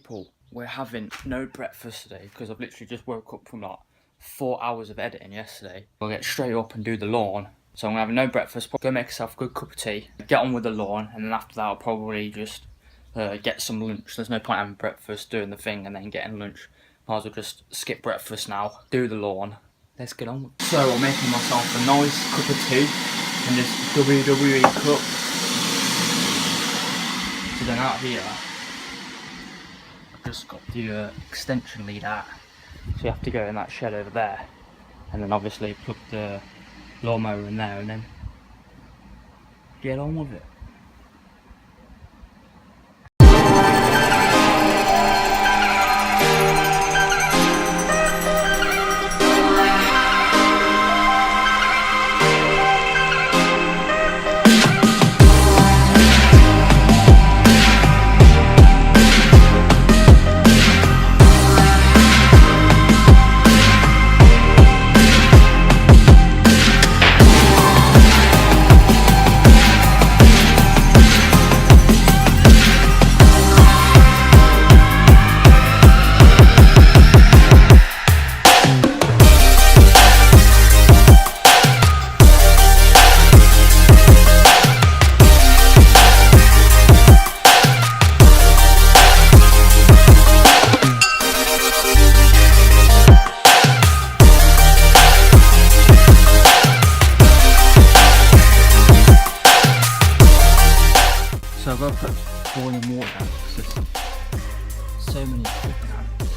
people, we're having no breakfast today because I've literally just woke up from like 4 hours of editing yesterday. I'll get straight up and do the lawn. So I'm gonna have no breakfast, go make myself a good cup of tea, get on with the lawn, and then after that I'll probably just get some lunch. There's no point having breakfast, doing the thing, and then getting lunch. Might as well just skip breakfast now, do the lawn. Let's get on with it. So I'm making myself a nice cup of tea in this WWE cup. So then out here, I've just got the extension lead out. So you have to go in that shed over there, and then obviously plug the lawnmower in there, and then get on with it. So I've got to put boiling water down because there's so many chicken ants.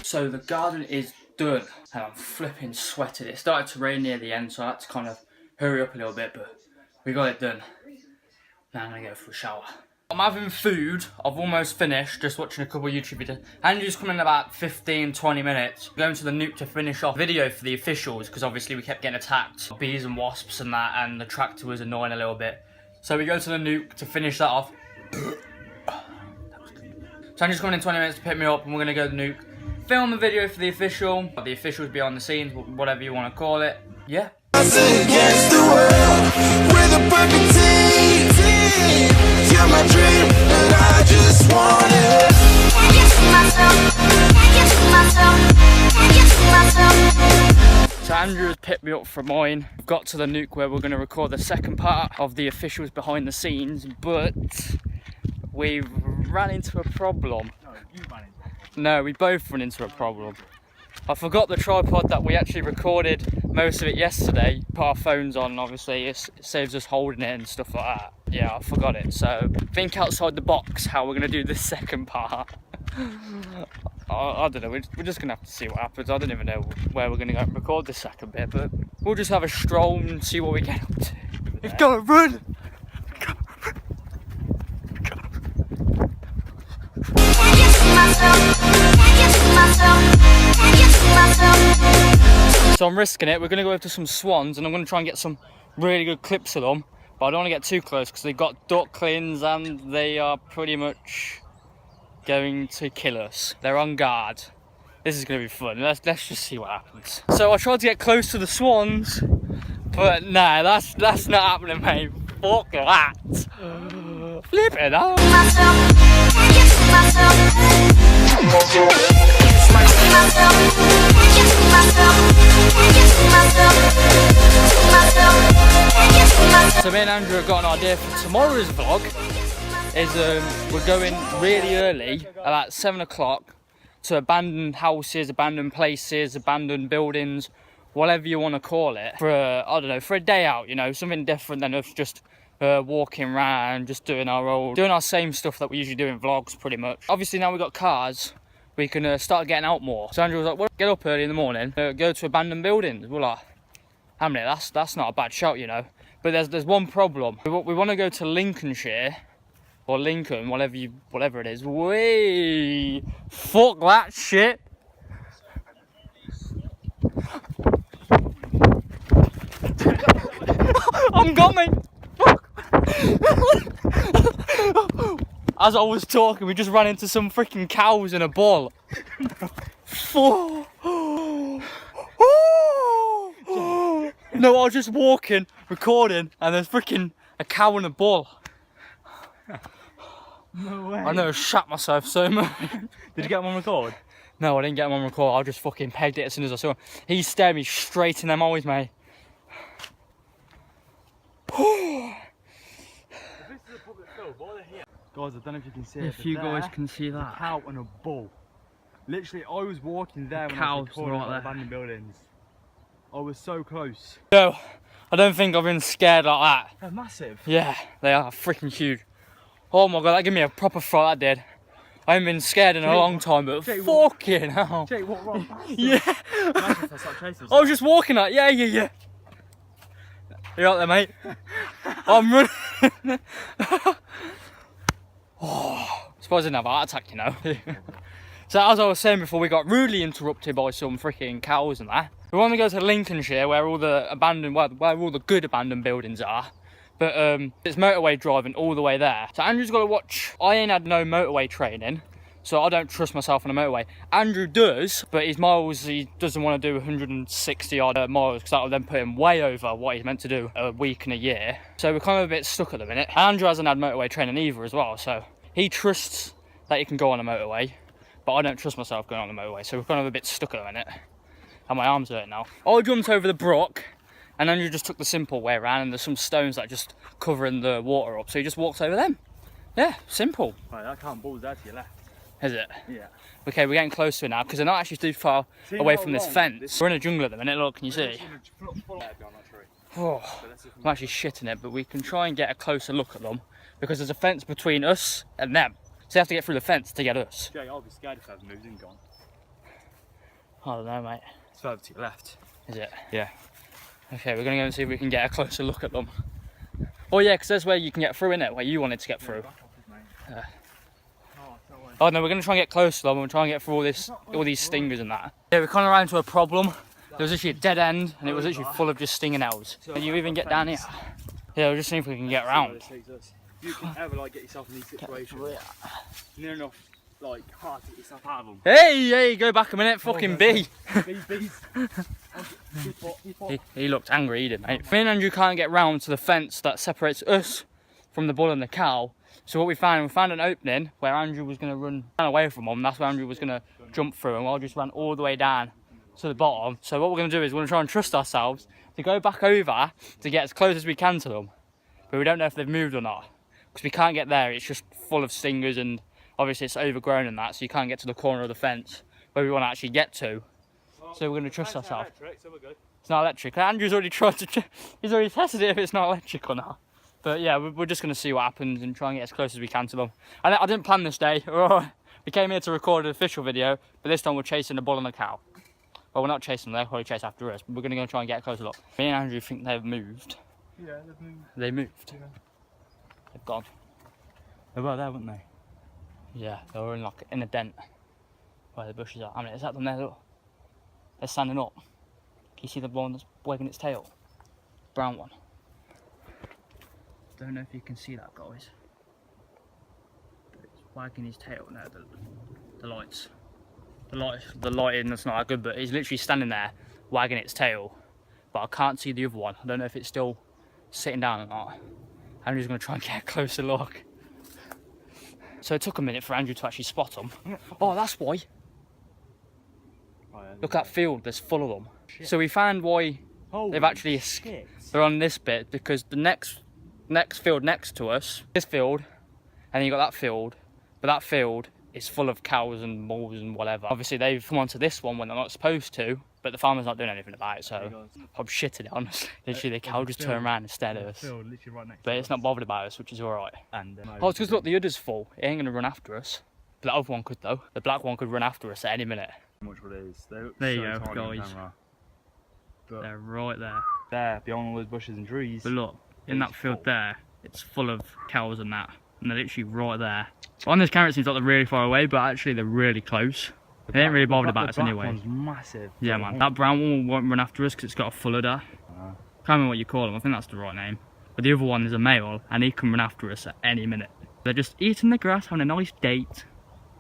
So the garden is done, and I'm flipping sweated. It started to rain near the end, so I had to kind of hurry up a little bit, but we got it done. Now I'm gonna go for a shower. I'm having food. I've almost finished, just watching a couple of YouTube videos. Andrew's coming in about 15-20 minutes. Going to the Nuke to finish off video for the officials, because obviously we kept getting attacked. Bees and wasps and that, and the tractor was annoying a little bit. So we go to the Nuke to finish that off. So Andrew's coming in 20 minutes to pick me up, and we're going to go to the Nuke. Film the video for the official. The officials behind the scenes, whatever you want to call it. Yeah. Against the world, we're the perfect team. You're my dream, and I just want it. Can't get to myself. So Andrew has picked me up from mine. We've got to the Nuke where we're going to record the second part of the officials behind the scenes, but we ran into a problem. No, you ran into a problem. No, we both ran into a problem. I forgot the tripod that we actually recorded most of it yesterday. Put our phones on, obviously, it saves us holding it and stuff like that. Yeah, I forgot it. So, think outside the box how we're going to do this second part. I don't know, we're just going to have to see what happens. I don't even know where we're going to go and record this second bit, but we'll just have a stroll and see what we get up to. We've got to run! So I'm risking it. We're going to go over to some swans and I'm going to try and get some really good clips of them, but I don't want to get too close because they've got ducklings and they are pretty much going to kill us. They're on guard. This is going to be fun. Let's just see what happens. So I tried to get close to the swans, but nah, that's not happening, mate. Fuck that. Flip it out. So me and Andrew have got an idea for tomorrow's vlog. We're going really early, about 7 o'clock, to abandoned houses, abandoned places, abandoned buildings, whatever you want to call it, for I don't know, for a day out, you know, something different than us just walking around, just doing our same stuff that we usually do in vlogs, pretty much. Obviously now we've got cars, we can start getting out more. So Andrew was like, well, get up early in the morning, go to abandoned buildings. We're like, how many? That's not a bad shout, you know. But there's one problem. We want to go to Lincolnshire, or Lincoln, whatever it is. Wait, fuck that shit. I'm gone, mate. Fuck. As I was talking, we just ran into some freaking cows in a ball. No, I was just walking, recording, and there's freaking a cow in a ball. No way. I know, I shat myself so much. Did you get him on record? No, I didn't get him on record. I just fucking pegged it as soon as I saw him. He stared me straight in them eyes, mate. This is a public field. Why are they here? Guys, I don't know if you can see it. If you guys can see a that. cow and a bull. Literally, I was walking there when I was recording at abandoned buildings. I was so close. No, I don't think I've been scared like that. They're massive. Yeah, they are freaking huge. Oh my god, that gave me a proper fright, that did. I haven't been scared in a long time, but fucking hell. Jake, what wrong? Yeah. Imagine if I start chasing I was just walking like, yeah. You out there, mate? I'm running. Oh, suppose I didn't have a heart attack, you know. So as I was saying before, we got rudely interrupted by some freaking cows and that. We want to go to Lincolnshire, where all the where all the good abandoned buildings are. But it's motorway driving all the way there. So Andrew's got to watch. I ain't had no motorway training, so I don't trust myself on a motorway. Andrew does, but his miles, he doesn't want to do 160 odd miles, because that will then put him way over what he's meant to do a week and a year. So we're kind of a bit stuck at the minute. Andrew hasn't had motorway training either as well, so he trusts that he can go on a motorway, but I don't trust myself going on the motorway, so we're kind of a bit stuck at the minute. And my arms hurt now. I jumped over the brook, and Andrew just took the simple way around, and there's some stones that are just covering the water up, so he just walked over them. Yeah, simple. Right, that can't bull's there to your left. Is it? Yeah. Okay, we're getting close to it now, because they're not actually too far away from this fence. We're in a jungle at the minute, look, can you see? Oh, I'm actually shitting it, but we can try and get a closer look at them, because there's a fence between us and them. So you have to get through the fence to get us. Jay, I'll be scared if I've moved and gone. I don't know, mate. It's further to your left. Is it? Yeah. Okay, we're going to go and see if we can get a closer look at them. Oh yeah, because there's where you can get through, innit? Where you wanted to get through. Back off, mate. Oh no, we're gonna try and get close to them. We're trying to get through all these stingers and that. Yeah, we kind of ran into a problem. There was actually a dead end, and it was actually full of just stinging elves. Can you even get down here? Yeah, we'll just see if we can get around. You can ever like get yourself in these situations. Near enough, like hard to get yourself out of them. Hey, go back a minute, fucking bee. Bees. He looked angry, he did, mate. Me and Andrew can't get round to the fence that separates us from the bull and the cow. So what we found an opening where Andrew was going to run away from them. That's where Andrew was going to jump through, and I just ran all the way down to the bottom. So what we're going to do is we're going to try and trust ourselves to go back over to get as close as we can to them. But we don't know if they've moved or not, because we can't get there. It's just full of stingers, and obviously it's overgrown and that, so you can't get to the corner of the fence where we want to actually get to. So we're going to trust ourselves. It's not electric. Andrew's already he's already tested it if it's not electric or not. But yeah, we're just going to see what happens and try and get as close as we can to them. I didn't plan this day. We came here to record an official video, but this time we're chasing the bull and the cow. Well, we're not chasing them, they'll probably chase after us, but we're going to go try and get a closer look. Me and Andrew think they've moved. Yeah, they've moved. They moved? Yeah. They've gone. They were there, weren't they? Yeah, they were in a dent where the bushes are. I mean, is that them there? Look. They're standing up. Can you see the one that's wagging its tail? Brown one. Don't know if you can see that, guys. But it's wagging his tail now. The lighting that's not that good, but he's literally standing there wagging its tail. But I can't see the other one. I don't know if it's still sitting down or not. I'm just going to try and get a closer look. So it took a minute for Andrew to actually spot them. Oh, that's why. Look at that field, there's full of them. Shit. So we found why they've actually they're on this bit, because the next field next to us, this field, and then you got that field, but that field is full of cows and bulls and whatever. Obviously they've come onto this one when they're not supposed to, but the farmer's not doing anything about it, so I'm shitting it, honestly. Literally the cow just turned around instead of us. But it's not bothered about us, which is alright. Oh, it's because look, the udder's full. It ain't going to run after us. The other one could though. The black one could run after us at any minute. Much what it is. There you go, guys. They're right there. There, beyond all those bushes and trees. But look, in that field there, it's full of cows and that. And they're literally right there. On this camera it seems like they're really far away, but actually they're really close. They ain't really bothered about us anyway. The black one's massive. Yeah, man. That brown one won't run after us because it's got a full udder. Can't remember what you call them. I think that's the right name. But the other one is a male, and he can run after us at any minute. They're just eating the grass, having a nice date.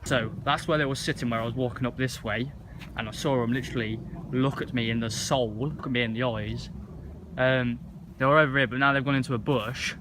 So that's where they were sitting, where I was walking up this way, and I saw them literally look at me in the soul, look at me in the eyes. They were over here, but now they've gone into a bush.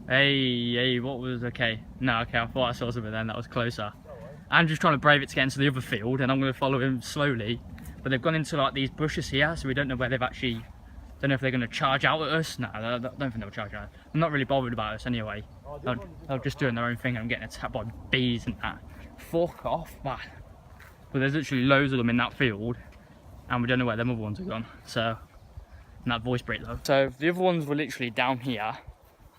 Hey, what was okay? No, okay, I thought I saw something then that was closer. Andrew's trying to brave it to get into the other field, and I'm going to follow him slowly. But they've gone into like these bushes here, so we don't know where they've actually. Don't know if they're going to charge out at us. No, I don't think they'll charge out. I'm not really bothered about us anyway. They're just doing their own thing, and I'm getting attacked by bees and that. Fuck off, man. But there's literally loads of them in that field, and we don't know where them other ones have gone. So, and that voice break though. So the other ones were literally down here,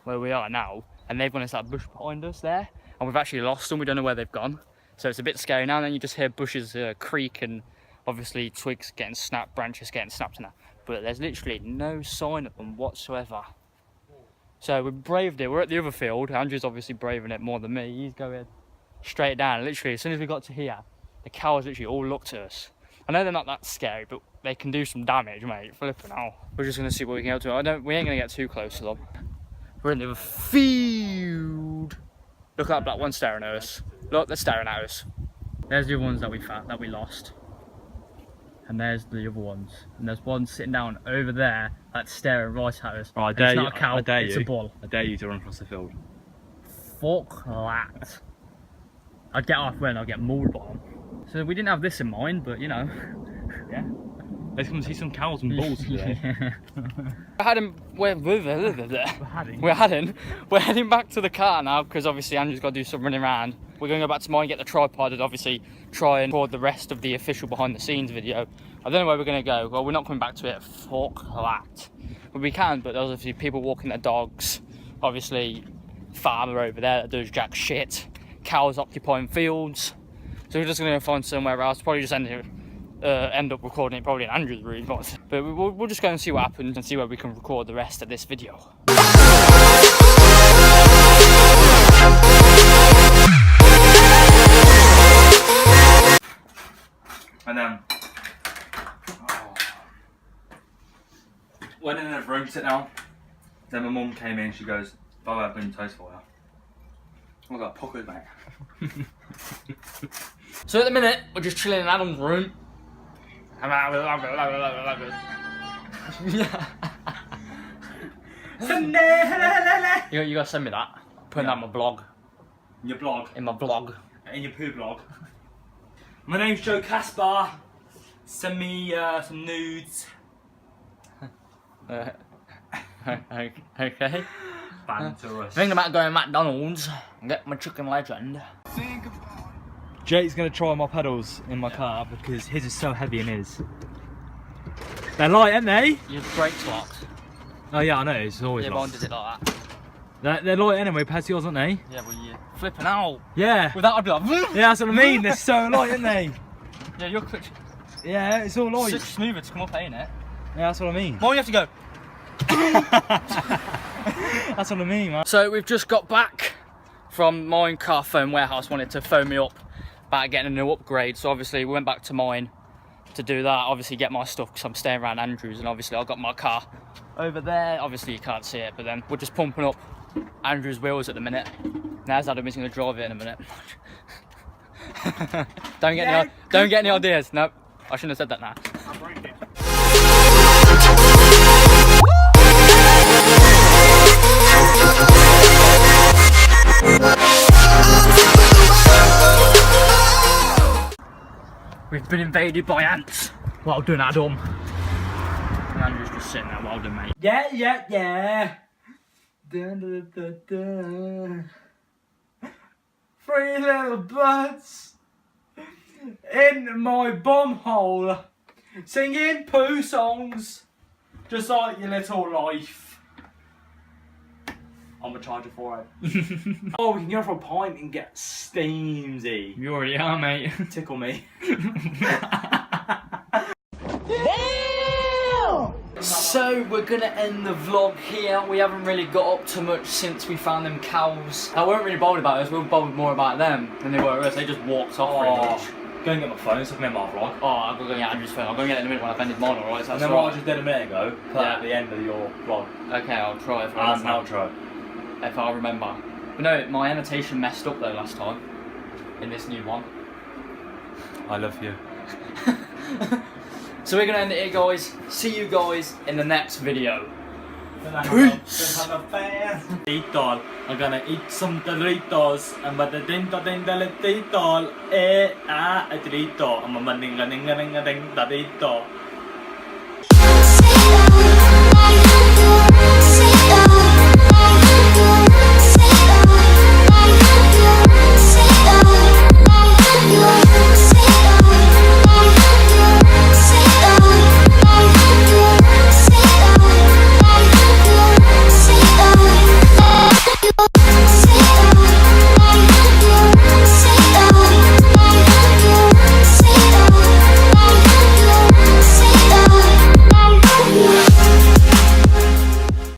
where we are now, and they've gone into that bush behind us there, and we've actually lost them. We don't know where they've gone. So it's a bit scary now. And then you just hear bushes creak, and obviously twigs getting snapped, branches getting snapped and that. But there's literally no sign of them whatsoever. So we braved it. We're at the other field. Andrew's obviously braving it more than me. He's going straight down. Literally, as soon as we got to here, the cows literally all looked at us. I know they're not that scary, but they can do some damage, mate. Flipping out. We're just going to see what we can get to. We ain't going to get too close to them. We're in the other field. Look at that black one staring at us. Look, they're staring at us. There's the other ones that we lost. And there's the other ones. And there's one sitting down over there that's staring right at us. Oh, it's not a cow, it's a bull. I dare you to run across the field. Fuck that. I'd get halfway and I'd get mauled by them. So we didn't have this in mind, but you know. Yeah. Let's come and see some cows and bulls today. We're heading back to the car now, because obviously Andrew's got to do some running around. We're going to go back to mine, get the tripod, and obviously try and record the rest of the official behind the scenes video. I don't know where we're going to go. Well, we're not coming back to it. Fuck that. But we can, but there's obviously people walking their dogs. Obviously, farmer over there that does jack shit. Cows occupying fields. So we're just going to find somewhere else. Probably just end up recording it probably in Andrew's room. But we'll just go and see what happens and see where we can record the rest of this video. his room, sit down. Then my mum came in, she goes, "Oh, I've been toast for you." I got puckered, mate. So at the minute, we're just chilling in Adam's room. You gotta send me that. Putting that in my blog. Your blog. In my blog. In your poo blog. My name's Joe Caspar. Send me some nudes. Okay. Banterous. Thinking about going to McDonald's and get my chicken legend. Jake's gonna try my pedals in my car because his is so heavy in his. They're light, aren't they? Your brakes locked. Oh yeah, I know, it's always Yeah, light. mine does it like that. They're light anyway, past yours, aren't they? Yeah, well, you're flipping out. Yeah. With that, I'd be like, Yeah, that's what I mean, they're so light, aren't they? yeah, you're quick. Yeah, it's all light. Such smoother to come up, ain't it? Yeah, that's what I mean. Mine, you have to go. That's what I mean, man. So we've just got back from mine car phone warehouse, wanted to phone me up about getting a new upgrade. So obviously we went back to mine to do that, obviously get my stuff because I'm staying around Andrews, and obviously I've got my car over there. Obviously you can't see it, but then we're just pumping up Andrew's wheels at the minute. Now Adam is going to drive it in a minute. Don't get any ideas. No, I shouldn't have said that now. We've been invaded by ants. Well done, Adam. And Andrew's just sitting there. Well done, mate. Yeah, yeah, yeah. Dun, dun, dun, dun. 3 little birds in my bum hole singing poo songs just like your little life. I'm a charger for it. Oh, we can go for a pint and get steamsy. You already are, mate. Tickle me. So we're gonna end the vlog here. We haven't really got up to much since we found them cows. I weren't really bothered about us, we were bothered more about them than they were us. They just walked off pretty much. Go and get my phone so I can end my vlog. Oh, I'm gonna get Andrew's phone. I'm gonna get it in a minute when I've ended mine, alright? So And that's then what I right. just did a minute ago, put Yeah. at the end of your vlog Okay, I'll try if I as an remember. outro. If I remember. But no, my annotation messed up though last time. In this new one. I love you. So we're gonna end it here, guys. See you guys in the next video. Peace! Dito, I'm gonna eat some Doritos. I'm gonna dito, a Dito. I'm a ding Dito.